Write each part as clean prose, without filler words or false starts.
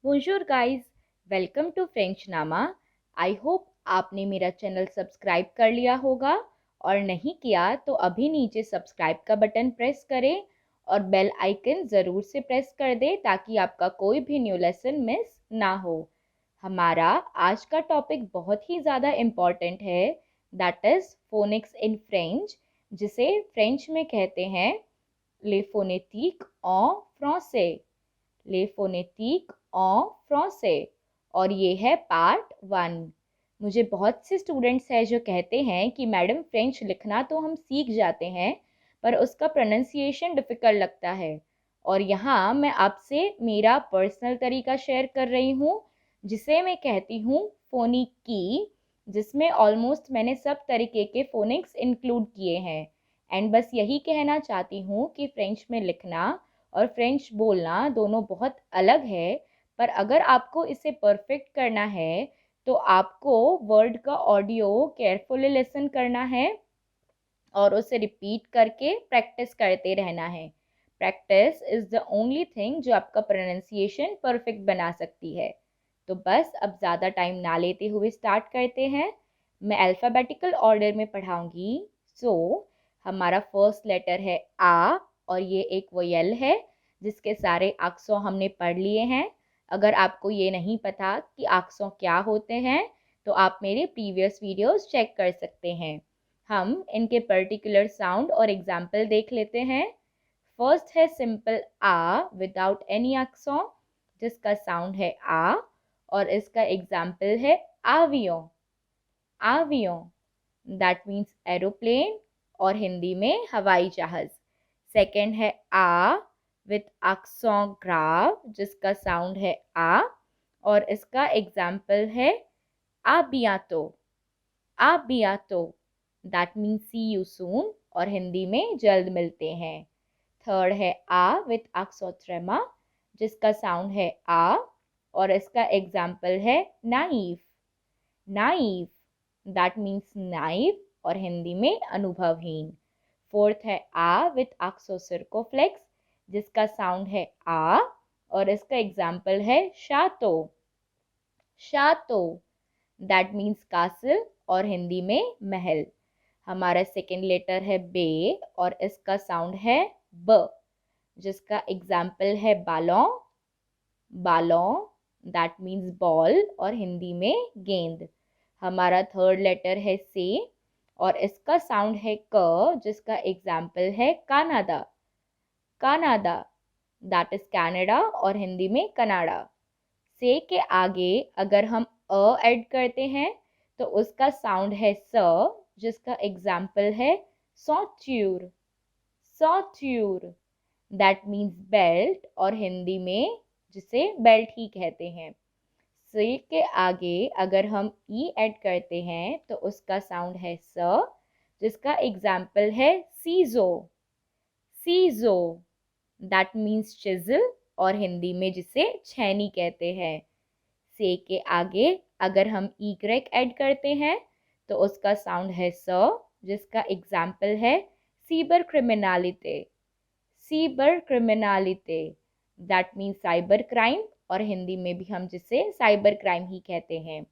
बोंjour guys, welcome to French नामा। I hope आपने मेरा चैनल सब्सक्राइब कर लिया होगा और नहीं किया तो अभी नीचे सब्सक्राइब का बटन प्रेस करें और बेल आइकन ज़रूर से प्रेस कर दें ताकि आपका कोई भी न्यू लेसन मिस ना हो। हमारा आज का टॉपिक बहुत ही ज़्यादा इम्पॉर्टेंट है, that is phoenix in French, जिसे फ्रेंच में कहते हैं ले फोनेटिक en français, ले फोनेटिक en français। और ये है पार्ट 1। मुझे बहुत से स्टूडेंट्स हैं जो कहते हैं कि मैडम फ्रेंच लिखना तो हम सीख जाते हैं पर उसका प्रोनाउंसिएशन डिफ़िकल्ट लगता है। और यहाँ मैं आपसे मेरा पर्सनल तरीका शेयर कर रही हूँ जिसे मैं कहती हूँ फोनिक की, जिसमें ऑलमोस्ट मैंने सब तरीके के फोनिक्स इंक्लूड किए हैं। एंड बस यही कहना चाहती हूँ कि फ्रेंच में लिखना और फ्रेंच बोलना दोनों बहुत अलग है, पर अगर आपको इसे परफेक्ट करना है तो आपको वर्ड का ऑडियो केयरफुली लिसन करना है और उसे रिपीट करके प्रैक्टिस करते रहना है। Practice is the only thing जो आपका प्रोनाउंसिएशन परफेक्ट बना सकती है। तो बस अब ज़्यादा टाइम ना लेते हुए स्टार्ट करते हैं। मैं अल्फ़ाबेटिकल ऑर्डर में पढ़ाऊँगी। सो हमारा फर्स्ट लेटर है आ और ये एक वोयल है जिसके सारे अक्षर हमने पढ़ लिए हैं। अगर आपको ये नहीं पता कि अक्षर क्या होते हैं तो आप मेरे प्रीवियस वीडियोस चेक कर सकते हैं। हम इनके पर्टिकुलर साउंड और एग्जाम्पल देख लेते हैं। फर्स्ट है सिंपल आ विदाउट एनी अक्सों, जिसका साउंड है आ और इसका एग्जाम्पल है आवियों। आवियों दैट मीन्स एरोप्लेन और हिंदी में हवाई जहाज। सेकंड है आ विथ अक्सों ग्राव, जिसका साउंड है आ और इसका एग्जाम्पल है आबियातो। आबियातो that means see you soon और हिंदी में जल्द मिलते हैं। थर्ड है आ विथ अक्सोथ्रेमा, जिसका साउंड है आ और इसका एग्जाम्पल है knife. Knife that means knife और हिंदी में अनुभवहीन। फोर्थ है आ विथ अक्सोसिर्कोफ्लेक्स, जिसका साउंड है आ और इसका एग्जाम्पल है शातो। शातो दैट मीन्स कासल और हिंदी में महल। हमारा सेकेंड लेटर है बे और इसका साउंड है ब, जिसका एग्जाम्पल है बालों। बालों दैट मीन्स बॉल और हिंदी में गेंद। हमारा थर्ड लेटर है से और इसका साउंड है क, जिसका एग्जाम्पल है Canada. Canada that is Canada और हिंदी में कनाडा। से के आगे अगर हम अ ऐड करते हैं तो उसका साउंड है स, जिसका एग्जाम्पल है सॉट्यूर। सॉट्यूर दैट मीन्स बेल्ट और हिंदी में जिसे बेल्ट ही कहते हैं। से के आगे अगर हम ई ऐड करते हैं तो उसका साउंड है स, जिसका एग्जाम्पल है सीजो। सीजो दैट मीन्स चिजल और हिंदी में जिसे छैनी कहते हैं। से के आगे अगर हम ई ग्रेक ऐड करते हैं तो उसका साउंड है स, जिसका एग्जाम्पल है सीबर क्रिमिनालिटे। सीबर क्रिमिनालिटे दैट मीन्स साइबर क्राइम और हिंदी में भी हम जिसे साइबर क्राइम ही कहते हैं।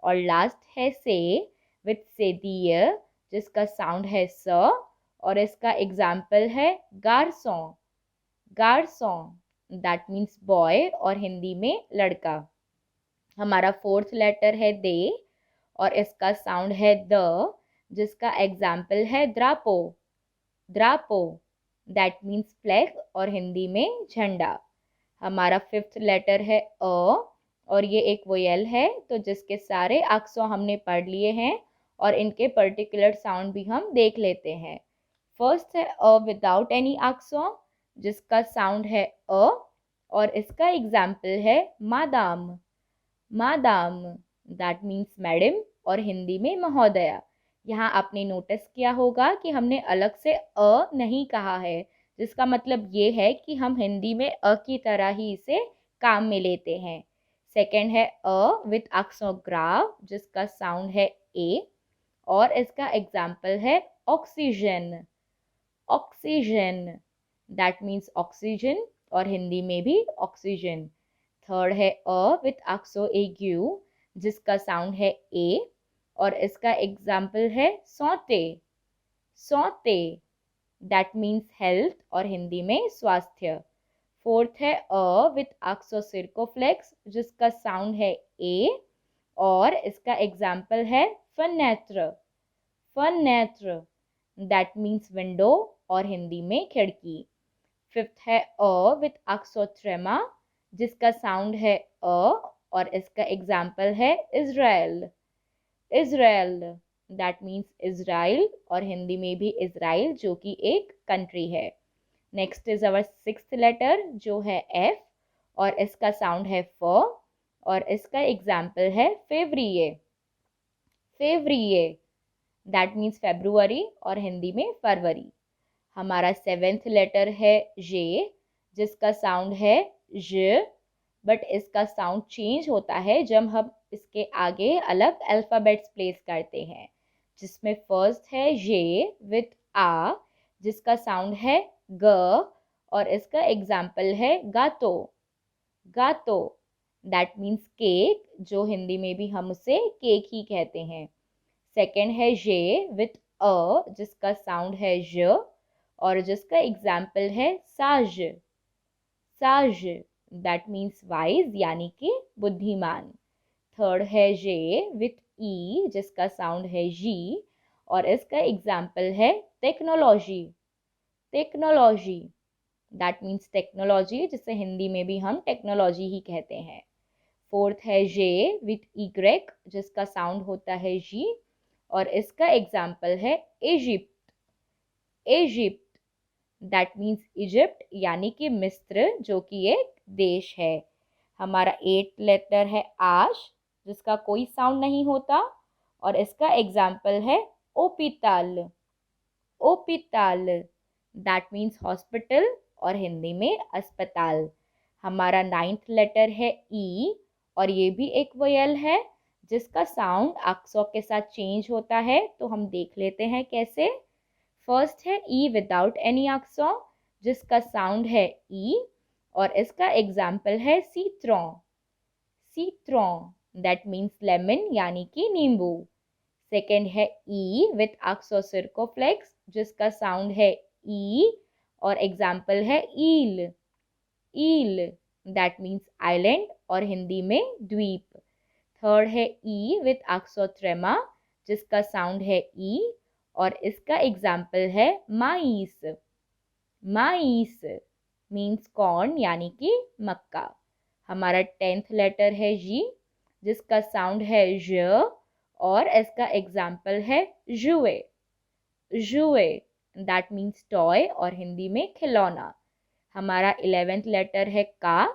और लास्ट है से विथ सेदिय, जिसका साउंड है स और इसका एग्जाम्पल है गारसों। गारसों दैट मीन्स बॉय और हिंदी में लड़का। हमारा फोर्थ लेटर है दे और इसका साउंड है द, जिसका एग्जाम्पल है द्रापो। द्रापो दैट मीन्स फ्लैग और हिंदी में झंडा। हमारा फिफ्थ लेटर है अ और ये एक वोयल है तो जिसके सारे अक्षर हमने पढ़ लिए हैं और इनके पर्टिकुलर साउंड भी हम देख लेते हैं। फर्स्ट है अ विदाउट एनी अक्षर, जिसका साउंड है अ और इसका एग्जाम्पल है madame. Madame that means madam और हिंदी में महोदया। यहाँ आपने नोटिस किया होगा कि हमने अलग से अ नहीं कहा है, जिसका मतलब ये है कि हम हिंदी में अ की तरह ही इसे काम में लेते हैं। सेकंड है अ विथ अक्सोग्राफ, जिसका साउंड है ए और इसका एग्जाम्पल है oxygen. Oxygen that means oxygen और हिंदी में भी ऑक्सीजन। थर्ड है अ विथ आक्सो एग्यू जिसका साउंड है ए और इसका एग्जाम्पल है सौते, सौते दैट मीन्स हेल्थ और हिंदी में स्वास्थ्य। फोर्थ है अ विथ आक्सो सिर्कोफ्लेक्स जिसका साउंड है ए और इसका एग्जाम्पल है फन्नेत्र, फन्नेत्र दैट मीन्स विंडो और हिंदी में खिड़की। फिफ्थ है अ विथ आक्सोथ्रेमा जिसका साउंड है अ और इसका एग्जाम्पल है Israel, Israel that means Israel और हिंदी में भी इज़राइल जो कि एक कंट्री है। Next is our sixth letter जो है एफ और इसका साउंड है फ और इसका एग्जाम्पल है फेवरिए, फेवरिए दैट मीन्स फेब्रुअरी और हिंदी में फरवरी। हमारा सेवेंथ लेटर है जे जिसका साउंड है ज बट इसका साउंड चेंज होता है जब हम इसके आगे अलग अल्फ़ाबेट्स प्लेस करते हैं, जिसमें फर्स्ट है जे विथ आ जिसका साउंड है ग और इसका एग्जाम्पल है गातो, गातो दैट मीन्स केक जो हिंदी में भी हम उसे केक ही कहते हैं। सेकेंड है जे विथ अ जिसका साउंड है ज और जिसका एग्जाम्पल है साज, साज दैट मीन्स वाइज यानी कि बुद्धिमान। थर्ड है जे विथ ई जिसका साउंड है जी और इसका एग्जाम्पल है technology, technology that means technology जिसे हिंदी में भी हम टेक्नोलॉजी ही कहते हैं। फोर्थ है जे विथ इग्रेक जिसका साउंड होता है जी और इसका एग्जाम्पल है Egypt, Egypt that means Egypt यानी कि मिस्र जो कि एक देश है। हमारा एट लेटर है आश जिसका कोई साउंड नहीं होता और इसका एग्जाम्पल है ओपिताल, ओपिताल दैट मीन्स हॉस्पिटल और हिंदी में अस्पताल। हमारा नाइन्थ लेटर है ई और ये भी एक वोयल है जिसका साउंड अक्सों के साथ चेंज होता है, तो हम देख लेते हैं कैसे। फर्स्ट है ई विदाउट एनी अक्सों जिसका साउंड है ई और इसका एग्जाम्पल है सीत्रों, सीत्रों दैट मीन्स लेमन यानी कि नींबू। सेकेंड है ई विथ अक्सो सिर्कोफ्लेक्स जिसका साउंड है ई और एग्जाम्पल है ईल, ईल दैट मीन्स आइलैंड और हिंदी में द्वीप। थर्ड है ई विथ अक्सोथ्रेमा जिसका साउंड है ई और इसका एग्जाम्पल है माइस, माइस मीन्स कॉर्न यानी कि मक्का। हमारा टेंथ लेटर है जी जिसका साउंड है ज और इसका एग्जाम्पल है जुए, जुए दैट मीन्स टॉय और हिंदी में खिलौना। हमारा 11th लेटर है का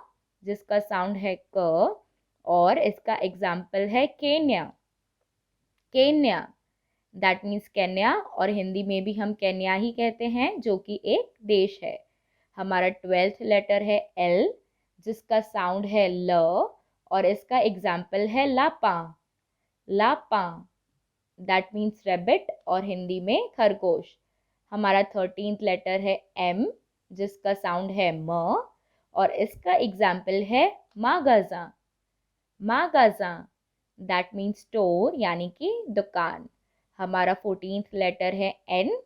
जिसका साउंड है क और इसका एग्जाम्पल है Kenya, Kenya that means Kenya और हिंदी में भी हम केन्या ही कहते हैं जो कि एक देश है। हमारा 12th लेटर है एल जिसका साउंड है ल और इसका एग्जाम्पल है लापा, लापा दैट मीन्स रैबिट और हिंदी में खरगोश। हमारा 13th लेटर है एम जिसका साउंड है म और इसका एग्जाम्पल है मागाजा, मागाजा दैट मीन्स स्टोर यानी कि दुकान। हमारा 14th लेटर है एन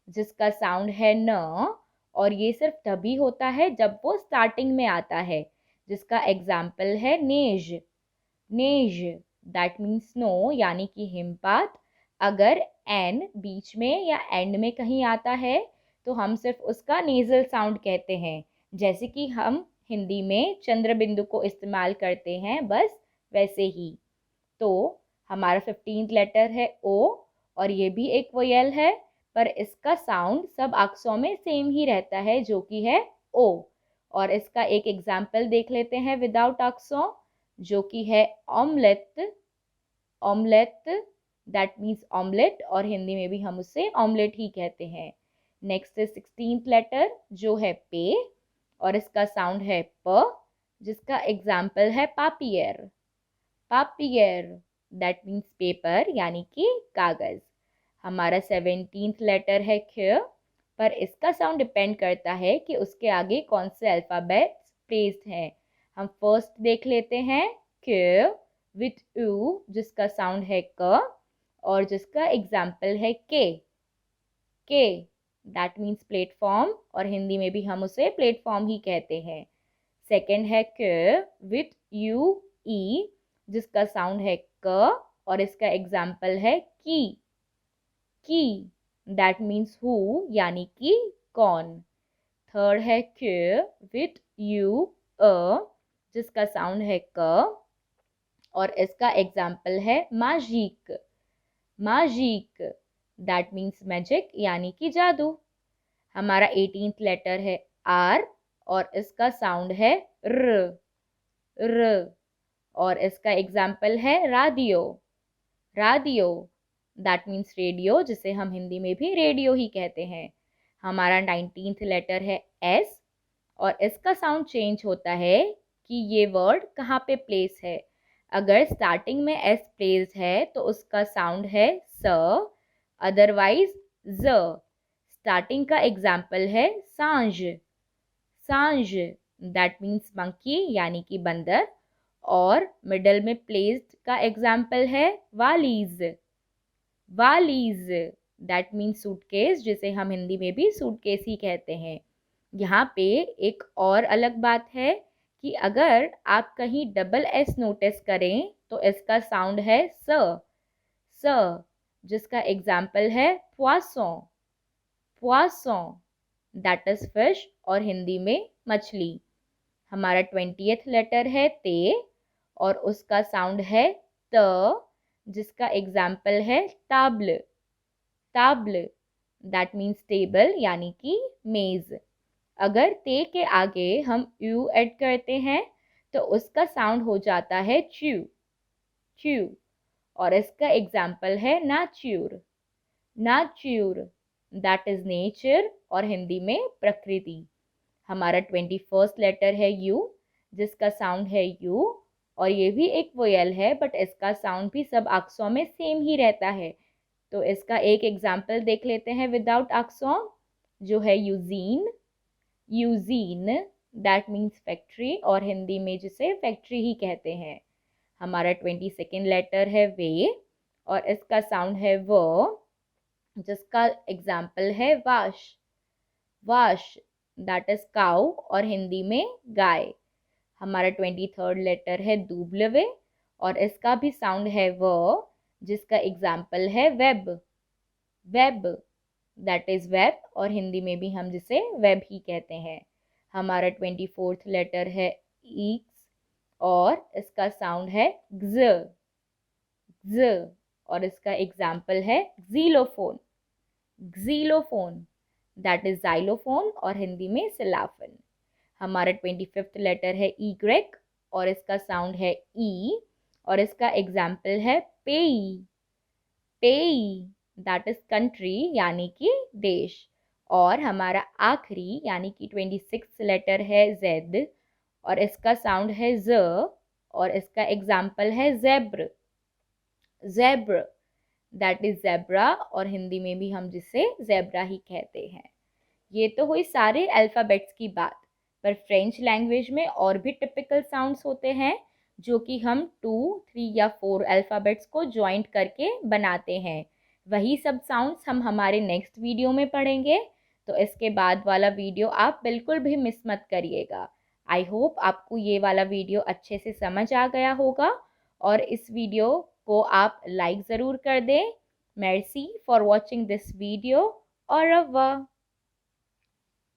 जिसका साउंड है न और ये सिर्फ तभी होता है जब वो स्टार्टिंग में आता है, जिसका एग्जाम्पल है Naz, Naz that means snow यानी कि हिमपात। अगर एन बीच में या एंड में कहीं आता है तो हम सिर्फ उसका नेजल साउंड कहते हैं, जैसे कि हम हिंदी में चंद्र बिंदु को इस्तेमाल करते हैं, बस वैसे ही। तो हमारा 15th लेटर है ओ और ये भी एक वोयल है पर इसका साउंड सब अक्षरों में सेम ही रहता है जो कि है ओ और इसका एक एग्जाम्पल देख लेते हैं विदाउट अक्षरों जो कि है omelette, omelette that means omelette और हिंदी में भी हम उसे ऑमलेट ही कहते हैं। नेक्स्ट है 16th लेटर जो है पे और इसका साउंड है प जिसका एग्जाम्पल है पापियर, पापियर दैट मीन्स पेपर यानी कि कागज। हमारा 17th लेटर है ख पर इसका साउंड डिपेंड करता है कि उसके आगे कौन से अल्फ़ाबेट्स प्लेस्ड हैं। हम फर्स्ट देख लेते हैं क विथ यू जिसका साउंड है क और जिसका एग्जाम्पल है के दैट मीन्स प्लेटफॉर्म, और हिंदी में भी हम उसे प्लेटफॉर्म ही कहते हैं। सेकेंड है क विथ यू ई जिसका साउंड है क और इसका एग्जाम्पल है की दैट मीन्स हु यानी कि कौन। थर्ड है क विथ यू अ जिसका साउंड है क और इसका एग्जाम्पल है माजिक दैट मीन्स मैजिक यानी कि जादू। हमारा 18th लेटर है आर और इसका साउंड है र और इसका एग्जाम्पल है रादियो दैट मीन्स रेडियो, जिसे हम हिंदी में भी रेडियो ही कहते हैं। हमारा 19th लेटर है एस और इसका साउंड चेंज होता है कि ये वर्ड कहाँ पे प्लेस है। अगर स्टार्टिंग में एस प्लेस है तो उसका साउंड है स, अदरवाइज ज। स्टार्टिंग का एग्जाम्पल है सांझ दैट मीन्स मंकी यानी कि बंदर, और मिडल में प्लेस्ड का एग्जाम्पल है वालीज दैट मीन्स सूटकेस, जिसे हम हिंदी में भी सूटकेस ही कहते हैं। यहाँ पे एक और अलग बात है कि अगर आप कहीं डबल एस नोटिस करें तो इसका साउंड है स जिसका एग्जाम्पल है पोisson दैट इज फिश और हिंदी में मछली। हमारा 20th लेटर है ते और उसका साउंड है त जिसका एग्जाम्पल है ताब्ल दैट मीन्स टेबल यानी कि मेज। अगर ते के आगे हम यू ऐड करते हैं तो उसका साउंड हो जाता है च्यू और इसका एग्जाम्पल है नाच्यूर दैट इज नेचर और हिंदी में प्रकृति। हमारा 21st लेटर है यू जिसका साउंड है यू और ये भी एक वोयल है बट इसका साउंड भी सब अक्षरों में सेम ही रहता है। तो इसका एक एग्जाम्पल देख लेते हैं विदाउट अक्षरों, जो है यूजीन दैट मीन्स फैक्ट्री और हिंदी में जिसे फैक्ट्री ही कहते हैं। हमारा 22nd लेटर है वे और इसका साउंड है व जिसका एग्जाम्पल है वाश दैट इज काउ और हिंदी में गाय। हमारा 23rd लेटर है दुब्लवे और इसका भी साउंड है व जिसका एग्जाम्पल है वेब दैट इज वेब और हिंदी में भी हम जिसे वेब ही कहते हैं। हमारा 24th लेटर है ईक्स और इसका साउंड है ग्ज और इसका एग्जाम्पल है xylophone दैट इज xylophone और हिंदी में सिलाफन। हमारा 25th लेटर है ईग्रेक और इसका साउंड है ई और इसका एग्जाम्पल है पेई दैट इज कंट्री यानी कि देश। और हमारा आखिरी यानी कि 26th लेटर है जेड और इसका साउंड है ज और इसका एग्जाम्पल है जेब्र दैट इज जेब्रा और हिंदी में भी हम जिसे जेब्रा ही कहते हैं। ये तो हुई सारे अल्फ़ाबेट्स की बात, पर फ्रेंच लैंग्वेज में और भी टिपिकल साउंड्स होते हैं जो कि हम 2, 3 या 4 अल्फ़ाबेट्स को जॉइंट करके बनाते हैं। वही सब साउंड्स हम हमारे नेक्स्ट वीडियो में पढ़ेंगे, तो इसके बाद वाला वीडियो आप बिल्कुल भी मिस मत करिएगा। आई होप आपको ये वाला वीडियो अच्छे से समझ आ गया होगा और इस वीडियो को आप लाइक ज़रूर कर दें। Mercy for watching this video और